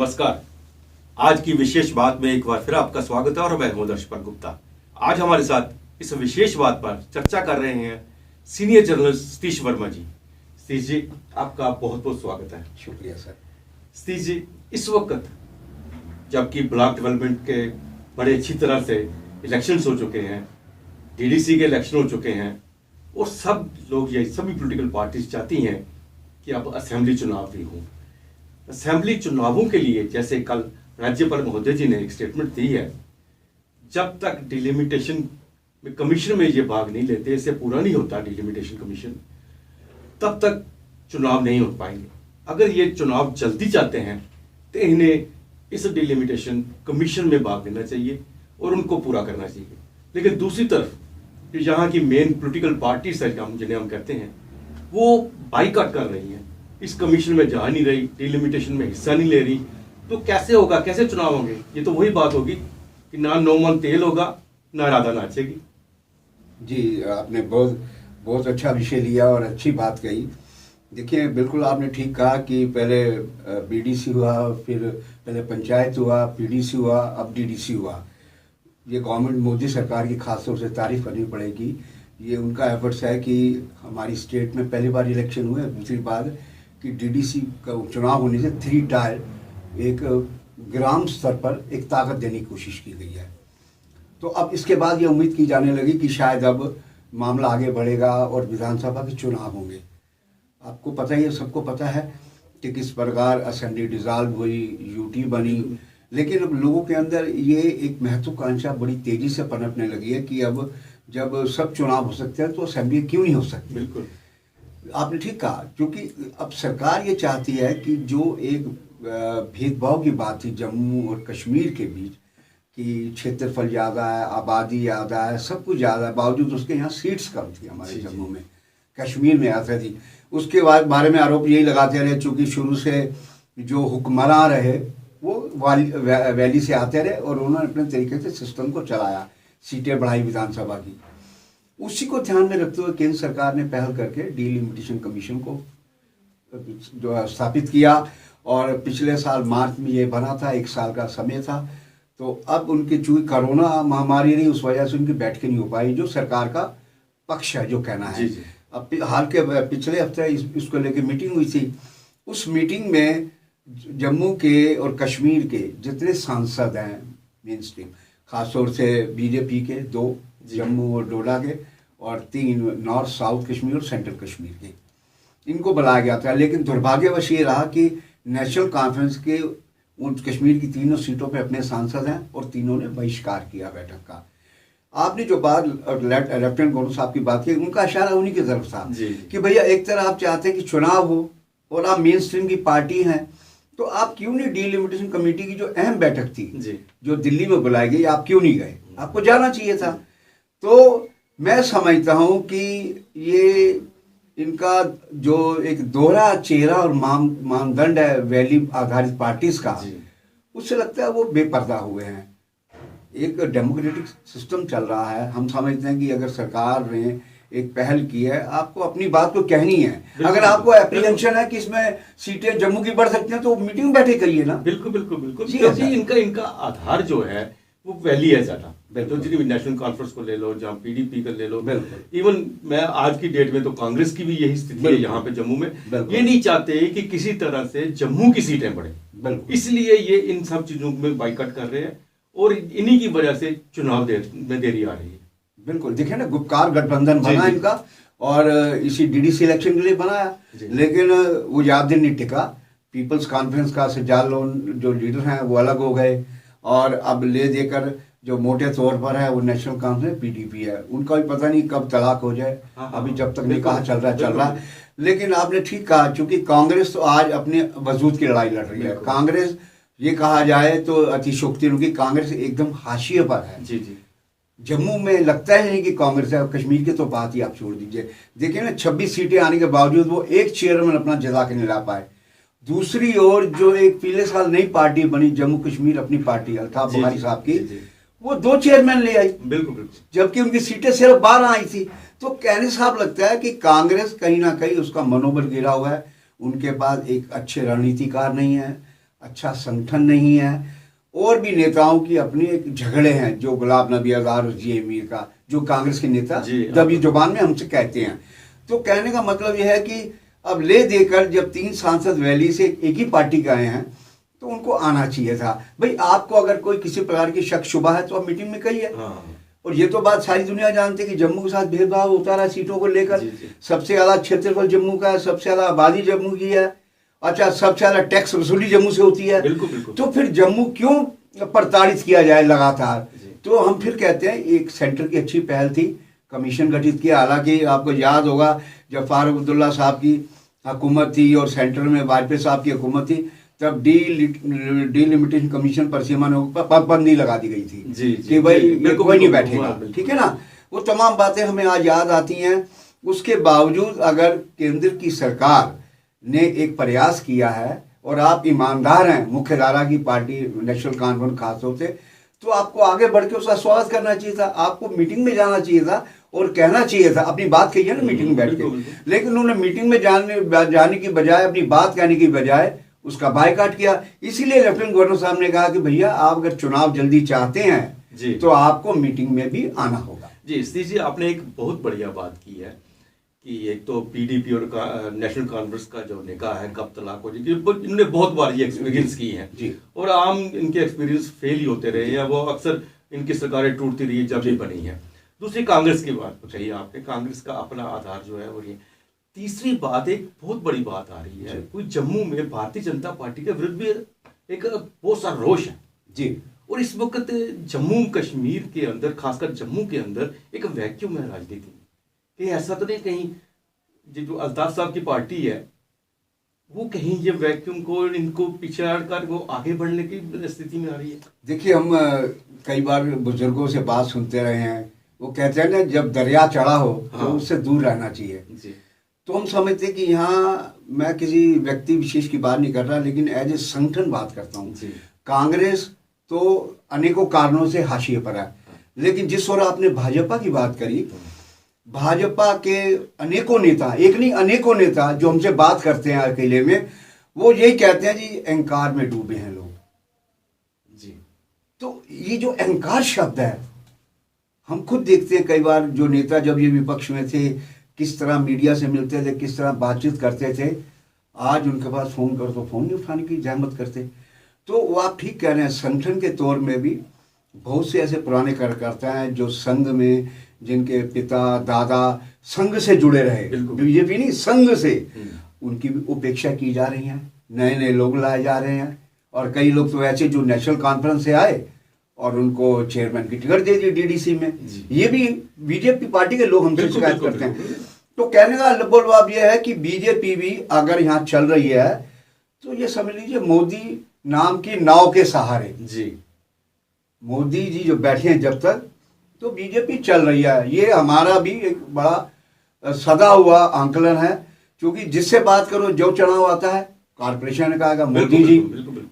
नमस्कार। आज की विशेष बात में एक बार फिर आपका स्वागत है और मैं हूं दर्शक गुप्ता। आज हमारे साथ इस विशेष बात पर चर्चा कर रहे हैं सीनियर जर्नलिस्ट सतीश वर्मा जी। सतीश जी, आपका बहुत बहुत स्वागत है। शुक्रिया सर। सतीश जी, इस वक्त जबकि ब्लॉक डेवलपमेंट के बड़े अच्छी तरह से इलेक्शंस हो चुके हैं, डीडीसी के इलेक्शन हो चुके हैं और सब लोग, ये सभी पॉलिटिकल पार्टीज चाहती हैं कि अब असेंबली चुनाव भी हों। असेंबली चुनावों के लिए जैसे कल राज्यपाल महोदय जी ने एक स्टेटमेंट दी है, जब तक डिलिमिटेशन कमीशन में ये भाग नहीं लेते, इससे पूरा नहीं होता डिलिमिटेशन कमीशन, तब तक चुनाव नहीं हो पाएंगे। अगर ये चुनाव जल्दी चाहते हैं तो इन्हें इस डिलिमिटेशन कमीशन में भाग लेना चाहिए और उनको पूरा करना चाहिए। लेकिन दूसरी तरफ यहाँ की मेन पॉलिटिकल पार्टीज है जिन्हें हम कहते हैं, वो बाइकआउट कर रही हैं, इस कमीशन में जा नहीं रही, डिलिमिटेशन में हिस्सा नहीं ले रही। तो कैसे होगा, कैसे चुनाव होंगे? ये तो वही बात होगी कि ना नौमन तेल होगा ना राधा नाचेगी। जी, आपने बहुत अच्छा विषय लिया और अच्छी बात कही। देखिए, बिल्कुल आपने ठीक कहा कि पहले बीडीसी हुआ, फिर पहले पंचायत हुआ, पीडीसी हुआ, अब डीडीसी हुआ। ये गवर्नमेंट मोदी सरकार की खास तौर से तारीफ करनी पड़ेगी। ये उनका एफर्ट्स है कि हमारी स्टेट में पहली बार इलेक्शन हुए, दूसरी बार कि डीडीसी का चुनाव होने से 3 टायर एक ग्राम स्तर पर एक ताकत देने की कोशिश की गई है। तो अब इसके बाद ये उम्मीद की जाने लगी कि शायद अब मामला आगे बढ़ेगा और विधानसभा के चुनाव होंगे। आपको पता ही है, सबको पता है कि किस प्रकार असेंबली डिसॉल्व हुई, यूटी बनी, लेकिन अब लोगों के अंदर ये एक महत्वाकांक्षा बड़ी तेजी से पनपने लगी है कि अब जब सब चुनाव हो सकते हैं तो असेंबली क्यों नहीं हो सकती। बिल्कुल आपने ठीक कहा, क्योंकि अब सरकार ये चाहती है कि जो एक भेदभाव की बात थी जम्मू और कश्मीर के बीच कि क्षेत्रफल ज़्यादा है, आबादी ज़्यादा है, सब कुछ ज़्यादा है, बावजूद उसके यहाँ सीट्स कम थी हमारे जम्मू में, कश्मीर में ऐसा थी। उसके बारे में आरोप यही लगाते रहे, चूँकि शुरू से जो हुक्मरान रहे वो वैली से आते रहे और उन्होंने अपने तरीके से सिस्टम को चलाया, सीटें बढ़ाई विधानसभा की। उसी को ध्यान में रखते हुए केंद्र सरकार ने पहल करके डिलिमिटेशन कमीशन को जो स्थापित किया और पिछले साल मार्च में ये बना था, 1 साल का समय था। तो अब उनकी चूंकि कोरोना महामारी रही, उस वजह से उनकी बैठकें नहीं हो पाई, जो सरकार का पक्ष है, जो कहना है। अब हाल के पिछले हफ्ते इसको लेकर मीटिंग हुई थी। उस मीटिंग में जम्मू के और कश्मीर के जितने सांसद हैं मेन स्ट्रीम, खासतौर से बीजेपी के 2 जम्मू और डोडा के और 3 नॉर्थ साउथ कश्मीर और सेंट्रल कश्मीर के, इनको बुलाया गया था। लेकिन दुर्भाग्यवश ये रहा कि नेशनल कॉन्फ्रेंस के उन कश्मीर की 3 सीटों पे अपने सांसद हैं और तीनों ने बहिष्कार किया बैठक का। आपने जो बात लेफ्टिनेंट गवर्नर साहब की बात की, उनका इशारा उन्हीं की तरफ था कि भैया एक तरह आप चाहते हैं कि चुनाव हो और आप मेन स्ट्रीम की पार्टी हैं, तो आप क्यों नहीं डिलिमिटेशन कमेटी की जो अहम बैठक थी जो दिल्ली में बुलाई गई, आप क्यों नहीं गए? आपको जाना चाहिए था। तो मैं समझता हूं कि ये इनका जो एक दोहरा चेहरा और मानदंड है वैल्यू आधारित पार्टीज का, उससे लगता है वो बेपर्दा हुए हैं। एक डेमोक्रेटिक सिस्टम चल रहा है, हम समझते हैं कि अगर सरकार ने एक पहल की है, आपको अपनी बात को कहनी है। अगर आपको एप्रीहेंशन है कि इसमें सीटें जम्मू की बढ़ सकती हैं तो मिटिंग बैठे करिए ना। बिल्कुल बिल्कुल बिल्कुल, क्योंकि इनका आधार जो है वो वैली है ज़्यादा। तो जितनी नेशनल कॉन्फ्रेंस को ले लो, जहाँ पीडीपी का ले लो, इवन मैं आज की डेट में तो कांग्रेस की भी यही स्थिति है यहाँ पे जम्मू में। ये नहीं चाहते कि किसी तरह से जम्मू की सीटें बढ़े, इसलिए ये इन सब चीजों में बाइकआउट कर रहे हैं और इन्हीं की वजह से चुनाव में देरी आ रही है। बिल्कुल, देखिए ना, गुपकार गठबंधन बना इनका और इसी डीडीसी इलेक्शन के लिए बनाया, लेकिन वो ज्यादा दिन नहीं टिका। पीपल्स कॉन्फ्रेंस का सज्जाद लोन जो लीडर हैं वो अलग हो गए और अब ले देकर जो मोटे तौर पर है वो नेशनल कॉन्फ्रेंस पीडीपी है। उनका भी पता नहीं कब तलाक हो जाए, अभी जब तक निकाह चल रहा है। लेकिन आपने ठीक कहा, चूंकि कांग्रेस तो आज अपने वजूद की लड़ाई लड़ रही है। कांग्रेस, ये कहा जाए तो अतिशोक्ति, उनकी कांग्रेस एकदम हाशिए पर है। जम्मू में लगता है नहीं कि कांग्रेस है। कश्मीर की तो बात ही आप छोड़ दीजिए। देखिए ना, 26 सीटें आने के बावजूद वो एक चेयरमैन अपना जला के नहीं ला पाए। दूसरी ओर जो एक पिछले साल नई पार्टी बनी जम्मू कश्मीर अपनी पार्टी अल्ताफ बुखारी साहब की, वो 2 चेयरमैन ले आई, बिल्कुल, जबकि उनकी सीटें सिर्फ 12 आई थी। तो कहने साहब लगता है कि कांग्रेस कहीं ना कहीं उसका मनोबल गिरा हुआ है। उनके पास एक अच्छे रणनीतिकार नहीं है, अच्छा संगठन नहीं है, और भी नेताओं की अपनी एक झगड़े हैं, जो गुलाब नबी आज़ाद और जी मीर का, जो कांग्रेस के नेता जी, दबी जुबान में हमसे कहते हैं। तो कहने का मतलब यह है कि अब ले देकर जब 3 सांसद वैली से एक ही पार्टी के आए हैं तो उनको आना चाहिए था। भाई आपको अगर कोई किसी प्रकार की शक शुबा है तो आप मीटिंग में कहिए। हाँ। और ये तो बात सारी दुनिया जानती है कि जम्मू के साथ भेदभाव होता रहा सीटों को लेकर। जी, जी। सबसे ज्यादा क्षेत्रफल जम्मू का है, सबसे ज्यादा आबादी जम्मू की है, अच्छा सबसे ज्यादा टैक्स वसूली जम्मू से होती है। बिल्कुल बिल्कुल। तो फिर जम्मू क्यों प्रताड़ित किया जाए लगातार? जी। तो हम फिर कहते हैं एक सेंटर की अच्छी पहल थी, कमीशन गठित किया। हालांकि आपको याद होगा जब फारूक अब्दुल्ला साहब की हुकूमत थी और सेंटर में वाजपेयी साहब की हुकूमत थी, तब डीलिमिटेशन कमीशन पर सीमाओं पर पाबंदी लगा दी गई थी। जी, कि भाई जी, ये बिल्कुल, कोई नहीं बिल्कुल, बैठेगा, बिल्कुल। ठीक है ना। वो तमाम बातें हमें आज याद आती हैं। उसके बावजूद अगर केंद्र की सरकार ने एक प्रयास किया है और आप ईमानदार हैं, मुख्य धारा की पार्टी नेशनल कॉन्फ्रेंस खासतौर से, तो आपको आगे बढ़ के उसका स्वागत करना चाहिए था। आपको मीटिंग में जाना चाहिए था और कहना चाहिए था, अपनी बात कही है ना मीटिंग में बैठ के। बिल्कुल, बिल्कुल। लेकिन उन्होंने मीटिंग में जाने की बजाय, अपनी बात कहने की बजाय उसका बायकॉट किया। इसीलिए लेफ्टिनेंट गवर्नर साहब ने कहा कि भैया आप अगर चुनाव जल्दी चाहते जी। हैं तो आपको मीटिंग में भी आना होगा। जी स्थिति जी, आपने एक बहुत बढ़िया बात की है कि एक तो पीडीपी और नेशनल कॉन्फ्रेंस का जो निकाह है कब तलाक हो जाए, इन्होंने बहुत बार ये एक्सपीरियंस की हैं जी। और आम इनके एक्सपीरियंस फेल ही होते रहे हैं। वो अक्सर इनकी सरकारें टूटती रही है जब भी बनी है। दूसरी कांग्रेस की बात कही आपने, कांग्रेस का अपना आधार जो है वो ये। तीसरी बात, एक बहुत बड़ी बात आ रही है, कोई जम्मू में भारतीय जनता पार्टी के विरुद्ध भी एक बहुत सारा रोष है जी। और इस वक्त जम्मू कश्मीर के अंदर, खासकर जम्मू के अंदर एक वैक्यूम है राजनीति। कि ऐसा तो नहीं कहीं जो अल्ताफ साहब की पार्टी है वो कहीं ये वैक्यूम को, इनको पीछे हटकर वो आगे बढ़ने की स्थिति में आ रही है? देखिए हम कई बार बुजुर्गों से बात सुनते रहे हैं, वो कहते हैं ना जब दरिया चढ़ा हो तो उससे दूर रहना चाहिए। जी। तो हम समझते हैं कि यहाँ मैं किसी व्यक्ति विशेष की बात नहीं कर रहा, लेकिन एज ए संगठन बात करता हूँ। कांग्रेस तो अनेकों कारणों से हाशिए पर है, लेकिन जिस ओर आपने भाजपा की बात करी, भाजपा के अनेकों नेता, एक नहीं अनेकों नेता जो हमसे बात करते हैं अकेले में, वो यही कहते हैं जी अहंकार में डूबे हैं लोग। जी। तो ये जो अहंकार शब्द है, हम खुद देखते हैं कई बार जो नेता जब ये विपक्ष में थे किस तरह मीडिया से मिलते थे, किस तरह बातचीत करते थे। आज उनके पास फोन करो तो फोन नहीं उठाने की जहमत करते। तो वो आप ठीक कह रहे हैं, संगठन के तौर में भी बहुत से ऐसे पुराने कार्यकर्ता हैं जो संघ में, जिनके पिता दादा संघ से जुड़े रहे, बीजेपी नहीं संघ से, उनकी भी उपेक्षा की जा रही है। नए नए लोग लाए जा रहे हैं और कई लोग तो ऐसे जो नेशनल कॉन्फ्रेंस से आए और उनको चेयरमैन की टिकट दे दी डीडीसी में। ये भी बीजेपी पार्टी के लोग हमसे शिकायत करते हैं। तो कहने का लबोलबाब ये है कि बीजेपी भी अगर यहाँ चल रही है तो ये समझ लीजिए मोदी नाम की नाव के सहारे। जी। मोदी जी जो बैठे हैं जब तक, तो बीजेपी चल रही है। ये हमारा भी एक बड़ा सदा हुआ आंकलन है, क्योंकि जिससे बात करो जो चुनाव आता है कॉर्पोरेशन का आएगा मोदी जी,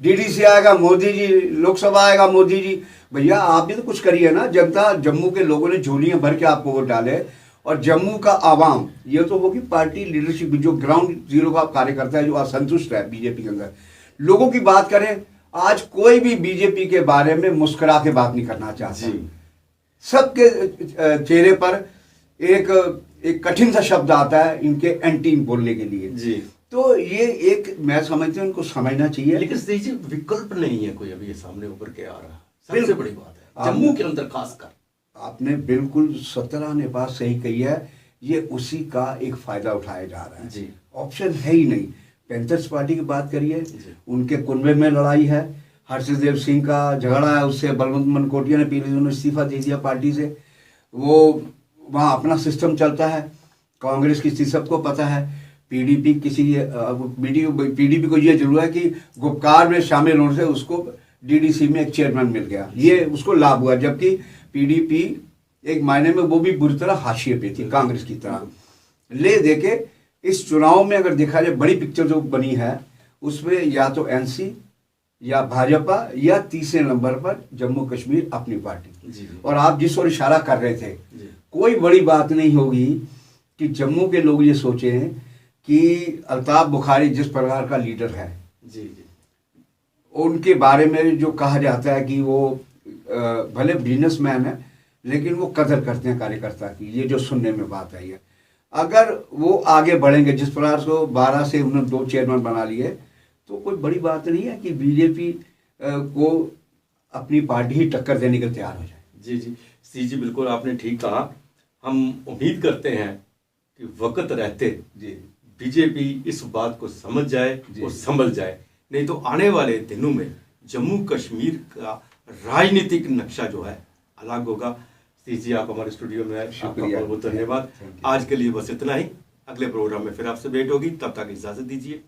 डीडीसी आएगा मोदी जी, लोकसभा आएगा मोदी जी। भैया आप भी तो कुछ करिए ना। जनता, जम्मू के लोगों ने झोलियां भर के आपको वोट डाले और जम्मू का आवाम, ये तो होगी पार्टी लीडरशिप जो ग्राउंड जीरो का कार्यकर्ता है, जो असंतुष्ट है बीजेपी के अंदर। लोगों की बात करें, आज कोई भी बीजेपी के बारे में मुस्कुरा के बात नहीं करना चाहता। सबके चेहरे पर एक कठिन सा शब्द आता है इनके एंटी बोलने के लिए। जी। तो ये एक मैं समझती हूँ इनको समझना चाहिए। लेकिन देखिए विकल्प नहीं है कोई अभी ये सामने उभर के आ रहा। सबसे बड़ी बात है जम्मू के अंदर खासकर। आपने बिल्कुल 17 ने बात सही कही है। ये उसी का एक फायदा उठाया जा रहा है जी। ऑप्शन है ही नहीं। पैंथर्स पार्टी की बात करिए, उनके कुनबे में लड़ाई है, हर्षदेव सिंह का झगड़ा है, उससे बलवंत मनकोटिया ने पीले दिनों इस्तीफा दे दिया पार्टी से। वो वहाँ अपना सिस्टम चलता है, कांग्रेस की स्थिति सबको पता है। पीडीपी को ये जरूर है कि गुपकार में शामिल होने से उसको डीडीसी में एक चेयरमैन मिल गया, ये उसको लाभ हुआ। जबकि पीडीपी एक मायने में वो भी बुरी तरह हाशिए पे थी कांग्रेस की तरह। ले देके इस चुनाव में अगर देखा जाए बड़ी पिक्चर जो बनी है उसमें या तो एनसी या भाजपा या तीसरे नंबर पर जम्मू कश्मीर अपनी पार्टी। और आप जिस ओर इशारा कर रहे थे, कोई बड़ी बात नहीं होगी कि जम्मू के लोग ये सोचें कि अल्ताफ बुखारी जिस प्रकार का लीडर है, उनके बारे में जो कहा जाता है कि वो भले बिजनेसमैन है लेकिन वो कदर करते हैं कार्यकर्ता की, ये जो सुनने में बात आई है। अगर वो आगे बढ़ेंगे, जिस प्रकार से 12 से उन्होंने 2 चेयरमैन बना लिए, तो कोई बड़ी बात नहीं है कि बीजेपी को अपनी पार्टी ही टक्कर देने के तैयार हो जाए। जी जी सी जी, बिल्कुल आपने ठीक कहा। हम उम्मीद करते हैं कि वक्त रहते जी बीजेपी इस बात को समझ जाए और संभल जाए, नहीं तो आने वाले दिनों में जम्मू कश्मीर का राजनीतिक नक्शा जो है अलग होगा। सी जी, आप हमारे स्टूडियो में आए, आपका बहुत बहुत धन्यवाद। आज के लिए बस इतना ही, अगले प्रोग्राम में फिर आपसे भेंट होगी, तब तक इजाजत दीजिए।